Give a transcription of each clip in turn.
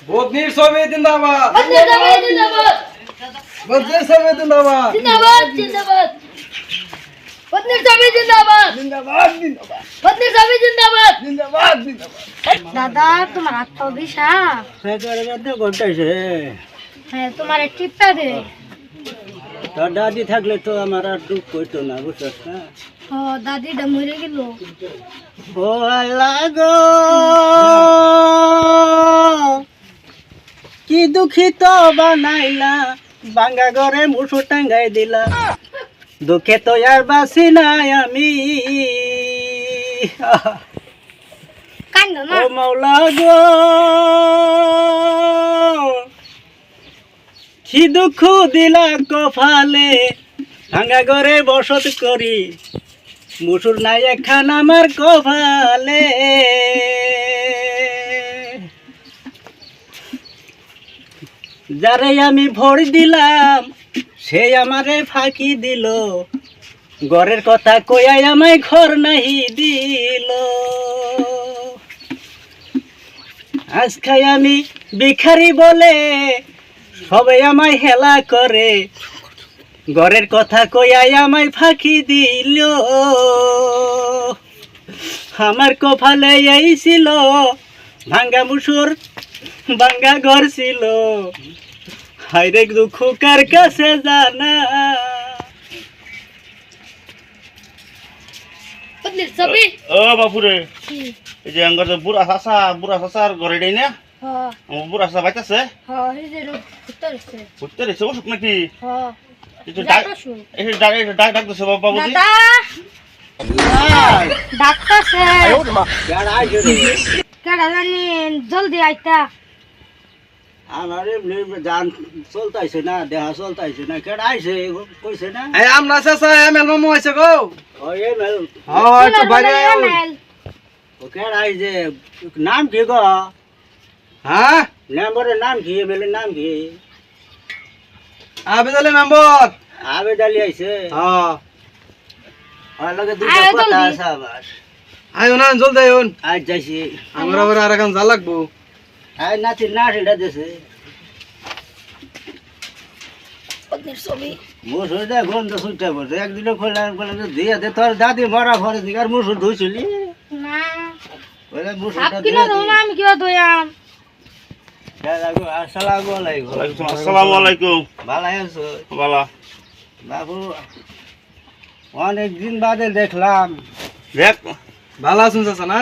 বদনির ছবি জিন্দাবাদ বদনির ছবি জিন্দাবাদ বদনির ছবি জিন্দাবাদ বদনির ছবি জিন্দাবাদ দাদা তোমার হাত পা বিষা হ্যাঁ তোমার টিপটা দে তোর দাদি থাকলে তো আমার আর দুঃখ করতো না বুঝছস না ও দাদিটা মরে গেল ও আল্লাহ গো কি দুঃখিত বানাইলা বাঙ্গা ঘরে মুঠো টাঙ্গাই দিলা দুঃখে তো আর বাসি নাই আমি কান্দো না ও মাওলা গো কি দুঃখ দিলা কপালে ভাঙ্গা ঘরে বসত করি মুসুর নাই একখান আমার কপালে যারে আমি ভোট দিলাম সে আমারে ফাঁকি দিল ঘরের কথা কইয়াই আমায় ঘর নাহি দিল আজকাই আমি ভিখারি বলে সবাই আমায় হেলা করে ঘরের কথা কইয়াই আমায় ফাঁকি দিল আমার কপালে এই ছিল ভাঙ্গা মুসুর ভাঙ্গা ঘর ছিল হাইরে দুঃখ কার কাছে জানা বদনির ছবি ও বাপুরে এই যে আঙ্গার বুড়া চাচার ঘরে দেই না হ্যাঁ আমার বুড়া চাচা বাইতাছে হ্যাঁ এই যে উত্তর আছে উঠতে রেছে অসুখ নাকি হ্যাঁ একটু ডাক্তার শুন। ডাকতেছে বাবুজি দাদা ডাক্তার স্যার কেডা জানেন জলদি আইতা আমার এমনি জান চলতাইছে না দেহা চলতাইছে না কেডা আইছে কইছে না এই আমরা চাচা এমএল মামু আইছে গো ও এমএল হ্যাঁ একটু বাইরে আউন। ও কেডা আইছে নাম কি গো হ্যাঁ মেম্বারের নাম কি এমএলএর নাম কি আবেদলে মেম্বার আবেদ আলী আইছে হ্যাঁ ওর লগে দুটো আয় কথা জলদি। আছে আমার আইও না জলদি আইউন আজ যাইছি আমরা আবার আর এখন যা লাগবো আয় নাতি নাটিটা দেছে বদনির ছবি মুসুর দে গন্ধ ছুটে পড়ছে একদিনে খোলাম খোলাম দিয়ে দে তোর দাদি মরা পরে দিকে আর মুসুর ধুইছিলি না বলে হাত মুসুরটা কিলো দাও না আমি কিবা দয়াম আসসালামু আলাইকুম আসসালামু আলাইকুম ভালো আছো বালা বাবু অনেক দিন বাদে দেখলাম দেখ ভালো আছেন চাচা না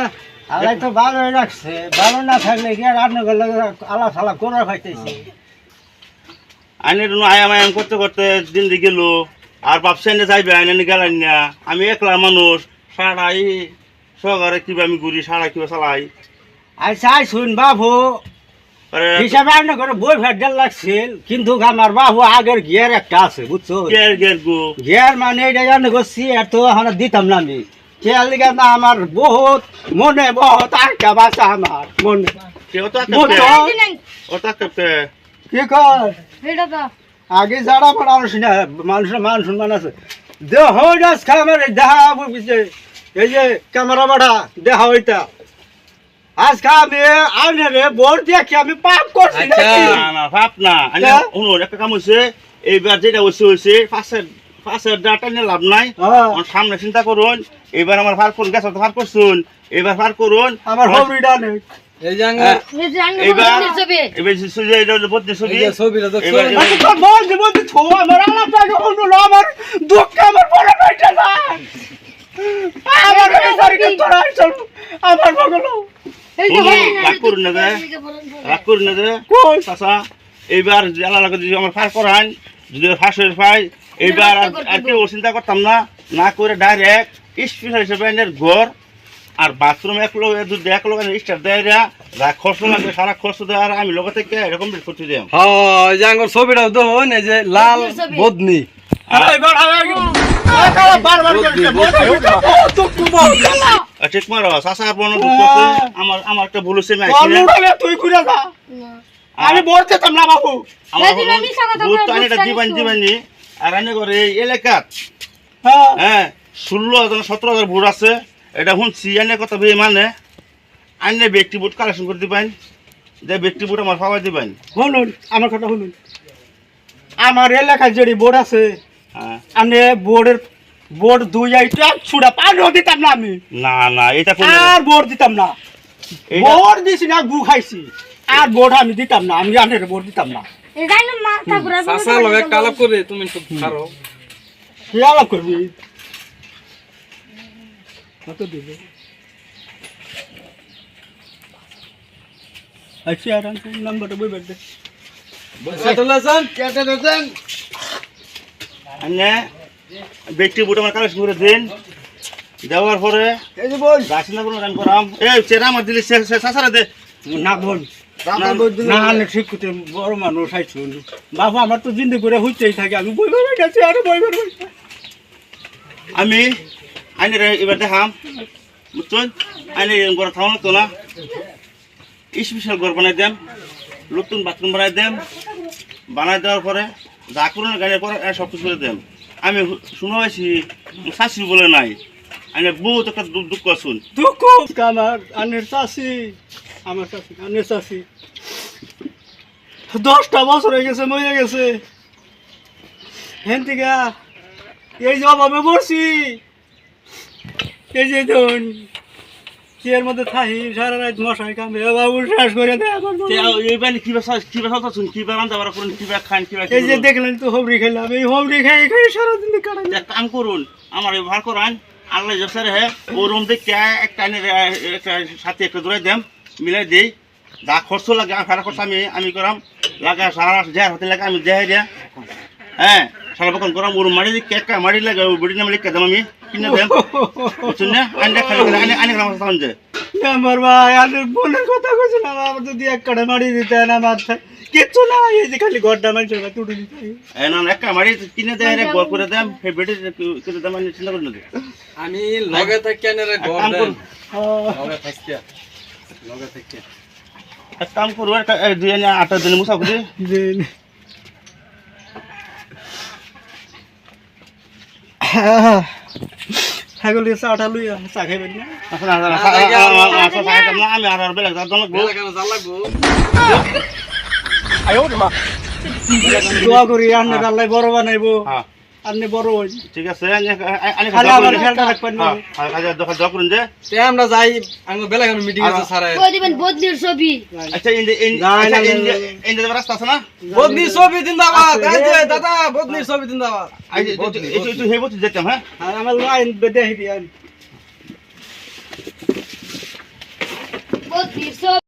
আলাই তো ভালোই রাখছে ভালো না থাকলে কি আর আপনার আলা ফালা করার পাইতেছি আইনের আয়াম করতে করতে দিন দিয়ে গেল আর বাপসাইনে যাইবে আইনে গেলেন না আমি একলা মানুষ সারাই সহকারে কিবা আমি ঘুরি সারা কিবা চালাই আর চাই শুন বাবু আরে হিসাবে আপনার ঘরে বই ফেডাল লাগছিল কিন্তু আমার বাবু আগের গিয়ার একটা আছে বুঝছো গের গের গো গিয়ার মানে এটা জানো করছি আর তো এখন দিতাম না আমি খেয়াল দিকে না আমার বহুত মনে বহুত আটকা বাসা আমার মনে কেউ তো মোট একটা ও তো একটা কি কর এটা তো আগে যারা মানুষ না মানুষের মান সম্মান আছে দেহ আজকে আমার দেখা বুঝছে এই যে ক্যামেরা বাড়া দেখা ওইটা আজকে আমি আনে বোর্ড দেখি আমি পাপ করছি আচ্ছা। নাকি? না না ভাব না আইনে হ্যাঁ? শুনুন একটা কাম হয়েছে এইবার যেটা হয়েছে পাশের ডাটা নিয়ে লাভ নাই হ্যাঁ, আমার সামনে চিন্তা করুন এবার আমার ফার করুন গেছে ফার করছুন এবার ফার করুন আমার হবিটা নেই এই যে আঙ্গার এই যে আমি এইবার বদনির ছবি এবার সুজে এটা বদ্য এই ছবি যে ছবিটা তো এবার- আচ্ছা তোর বলতে ছো আমার আলাদা হলো না আমার দুঃখ আমার বড় নয়টা না আমার সরকার তোরা চল আমার বগলো এই যে শুনুন, রাগ করুন না রে রাগ করুন না রে কই চাচা এইবার জ্বালা লাগে যদি আমার ফার করান যদি ফাঁসের পাই এইবার আর কেউ চিন্তা করতাম না না করে ডাইরেক্ট স্পেশাল হিসেবে এনের ঘর আর বাথরুম এক লোক যদি এক লোক স্টার দেয় যা খরচ লাগে সারা খরচ দেয় আর আমি লোক থেকে এরকম করতে দিই হ্যাঁ এই যে আঙ্গার ছবিটা তো হন এই যে লাল বদনি ঠিক মারো চাচা আপনার আমার আমার একটা ভুল হচ্ছে আমি আইছি না। তুই ঘুরে যা আমি বলতে যেতাম না বাবু আমার সেদিন আমি মিশা কথা ভূত বলে তো আনিটা বুঝতে দিবান পারছি। দিবানি আর আনে করে এই এলাকাত হ্যাঁ হ্যাঁ 16,000 17,000 ভোট আছে এটা শুনছি এনে কথা ভেবে মানে আইনে ব্যক্তি ভোট কালেকশন করতে পারেন যে ব্যক্তি বুট আমার পাওয়া দিবেন। শুনুন আমার কথা শুনুন, আমার এলাকায় যে বোর্ড আছে হ্যাঁ আমি বোর্ড দুই আইটা ছুড়া পানিও দিতাম না আমি, না না এটা কোন আর বোর্ড দিতাম না, এইটা- বোর্ড দিছি না গু খাইছি, আর বোর্ড আমি দিতাম না, আমি আনের বোর্ড দিতাম না। এটাই না মাথা ঘুরা চাচা লগে কালাপ করে তুমি তো খারো কি আলাপ করবি কত দিবে আচ্ছা আর নাম্বারটা বই বেড়ে সেটলাছেন আনে ব্যক্তি বুট আমার কালেকশন করে দিন, দেওয়ার পরে এই যে বল গাছ না কোনো গান করাম এই চেরা আমার দিলি সাসারা দে না বল না না ঠিক করতে বড় মানুষ আইছো বাবা আমার তো জিন্দে করে হইতেই থাকে, আমি বই বই গেছি আর বই বই আমি আইনের এবার দেখাম বুঝছেন, আইনের ঘর থাও না তো না স্পেশাল ঘর বানাই দেম, নতুন বাথরুম বানাই দেম, বানাই দেওয়ার পরে যা করুন গাড়ির পরে সব কিছু করে দেম। আমি শুনে পাইছি শাশি বলে নাই, আমি বহুত একটা দুঃখ শুন দুঃখ আমার আনের চাষি, আমার চাষি আনের চাষি 10টা বছর হয়ে গেছে মরে গেছে হেন থেকে, এই যে অভাবে পড়ছি, এই যে ধন কি এর মধ্যে থাকি সারা রাত মশাই কামড়ে বাবু শেষ করে দেয় আমার বাবা। এইবার কিবা শুন কিবা রান্না বাড়া করুন কিবা খান কিবা এই যে দেখলেন তো হবরি খেলাম, এই হবরি খাই খাই সারাদিন কাটাই। এক কাম করুন আমার ব্যবহার করান আল্লাহ জসারে হ্যাঁ ও রুম দেখতে একটা সাথে একটা দৌড়াই দেম মিলাই দিই, যা খরচ লাগে সারা খরচ আমি করাম লাগা সারা যার হাতে লাগে আমি দেখাই দিয়া হ্যাঁ সারা বকন করাম ওর মারি কেক মারি লাগে বুড়ি নাম লিখে দেম আমি কিনে দেম বুঝছেন না আইনে খালি আইনে গ্রাম সাউন্ড যে আমার ভাই আনের বোনের কথা কইছে না, আমার যদি এক কাটা মারি দিতে না মাথায় কিচ্ছু না, এই যে খালি গড্ডা মানুষের কথা তুলে দিতে না একটা মারি কিনে দেয় রে গড় করে দেম সেই বেটি করে দেম আমি চিন্তা করি না আমি লগে থাকি আনে ঘর কাম দেন করুন লগে থাকিয়া লগে থাকিয়া এক কাম করুন দুই আটা দিন মুসা করি যে ছাগল চাটা লইয়া চা খাইবেন না, আমি আর বেলা বেলা কেন জাল লাগবো দোয়া করি আন্নে আল্লাহ বড় বানাইবো, হ্যাঁ আন্নে বড় হই, ঠিক আছে খালি আমার খেয়ালটা রাখবেন না। দোয়া করুন যে তে আমরা যাই আমি বেলা কেন মিটিং আছে সারা কই দিবেন বদলির ছবি আচ্ছা ইন্দে রাস্তা আছে না বদনির ছবি জিন্দাবাদ এই যে দাদা বদনির ছবি জিন্দাবাদ একটু হেবো যেতাম হ্যাঁ আর আমার লাইন দেখি দিয়ান বদলির ছবি